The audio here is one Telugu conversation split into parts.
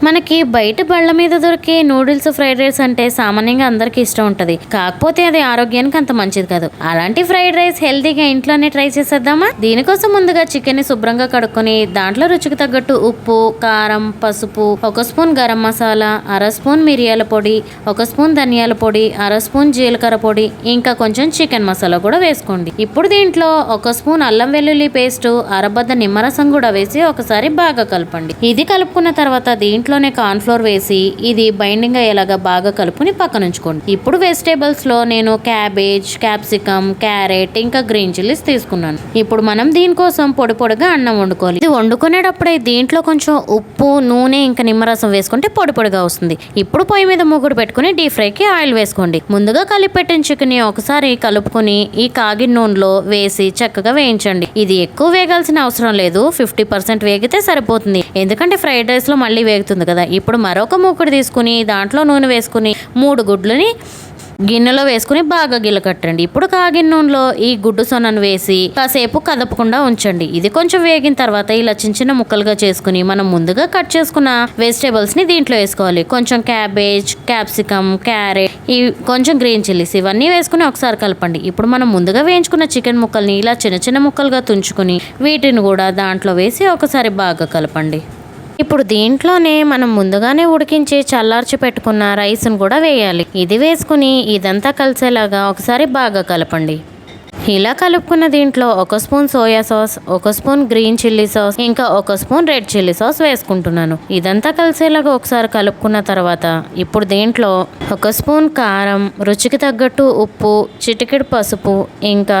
మనకి బయట బళ్ళ మీద దొరికే నూడిల్స్ ఫ్రైడ్ రైస్ అంటే సామాన్యంగా అందరికి ఇష్టం ఉంటది. కాకపోతే అది ఆరోగ్యానికి అంత మంచిది కాదు. అలాంటి ఫ్రైడ్ రైస్ హెల్తీగా ఇంట్లోనే ట్రై చేసేద్దామా? దీనికోసం ముందుగా చికెన్ ని శుభ్రంగా కడుక్కొని దాంట్లో రుచికి తగ్గట్టు ఉప్పు, కారం, పసుపు, 1 స్పూన్ గరం మసాలా, 1/2 స్పూన్ మిరియాల పొడి, 1 స్పూన్ ధనియాల పొడి, 1/2 స్పూన్ జీలకర్ర పొడి, ఇంకా కొంచెం చికెన్ మసాలా కూడా వేసుకోండి. ఇప్పుడు దీంట్లో 1 స్పూన్ అల్లం వెల్లుల్లి పేస్ట్, అరబద్ద నిమ్మరసం కూడా వేసి ఒకసారి బాగా కలపండి. ఇది కలుపుకున్న తర్వాత దీంట్లోనే కార్న్ ఫ్లోర్ వేసి ఇది బైండింగ్ అయ్యేలాగా బాగా కలుపుని పక్కన ఉంచుకోండి. ఇప్పుడు వెజిటేబుల్స్ లో నేను క్యాబేజ్, క్యాప్సికమ్, క్యారెట్ ఇంకా గ్రీన్ చిల్లీస్ తీసుకున్నాను. ఇప్పుడు మనం దీనికోసం పొడి పొడిగా అన్నం వండుకోవాలి. ఇది వండుకునేటప్పుడే దీంట్లో కొంచెం ఉప్పు, నూనె ఇంకా నిమ్మరసం వేసుకుంటే పొడి పొడిగా వస్తుంది. ఇప్పుడు పొయ్యి మీద ముగ్గురు పెట్టుకుని డీప్ ఫ్రైకి ఆయిల్ వేసుకోండి. ముందుగా కలిపి పెట్టిన చికెన్ ఒకసారి కలుపుకొని ఈ కాగిన నూనెలో వేసి చక్కగా వేయించండి. ఇది ఎక్కువ వేగాల్సిన అవసరం లేదు, 50% వేగితే సరిపోతుంది. ఎందుకంటే ఫ్రైడ్ రైస్ లో మళ్ళీ వేగుతుంది కదా. ఇప్పుడు మరొక మూకుడు తీసుకుని దాంట్లో నూనె వేసుకుని 3 గుడ్లని గిన్నెలో వేసుకుని బాగా గిలకట్టండి. ఇప్పుడు కాగిన నూనెలో ఈ గుడ్డు సొనను వేసి కాసేపు కదపకుండా ఉంచండి. ఇది కొంచెం వేగిన తర్వాత ఇలా చిన్న చిన్న ముక్కలుగా చేసుకుని మనం ముందుగా కట్ చేసుకున్న వెజిటేబుల్స్ ని దీంట్లో వేసుకోవాలి. కొంచెం క్యాబేజ్, క్యాప్సికమ్, క్యారెట్, కొంచెం గ్రీన్ చిల్లీస్ ఇవన్నీ వేసుకుని ఒకసారి కలపండి. ఇప్పుడు మనం ముందుగా వేయించుకున్న చికెన్ ముక్కల్ని ఇలా చిన్న చిన్న ముక్కలుగా తుంచుకుని వీటిని కూడా దాంట్లో వేసి ఒకసారి బాగా కలపండి. ఇప్పుడు దీంట్లోనే మనం ముందుగానే ఉడికించి చల్లార్చి పెట్టుకున్న రైస్ను కూడా వేయాలి. ఇది వేసుకుని ఇదంతా కలిసేలాగా ఒకసారి బాగా కలపండి. ఇలా కలుపుకున్న దీంట్లో 1 spoon soya sauce, 1 spoon green chilli sauce, ఇంకా 1 స్పూన్ రెడ్ చిల్లీ సాస్ వేసుకుంటున్నాను. ఇదంతా కలిసేలాగా ఒకసారి కలుపుకున్న తర్వాత ఇప్పుడు దీంట్లో 1 స్పూన్ కారం, రుచికి తగ్గట్టు ఉప్పు, చిటికెడు పసుపు, ఇంకా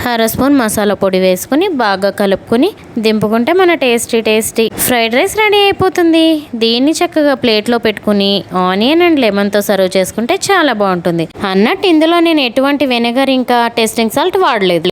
1/2 స్పూన్ మసాలా పొడి వేసుకుని బాగా కలుపుకొని దింపుకుంటే మన టేస్టీ ఫ్రైడ్ రైస్ రెడీ అయిపోతుంది. దీన్ని చక్కగా ప్లేట్లో పెట్టుకుని ఆనియన్ అండ్ లెమన్తో సర్వ్ చేసుకుంటే చాలా బాగుంటుంది. అన్నట్టు ఇందులో నేను ఎటువంటి వెనిగర్ ఇంకా టేస్టింగ్ సాల్ట్ వాడలేదు.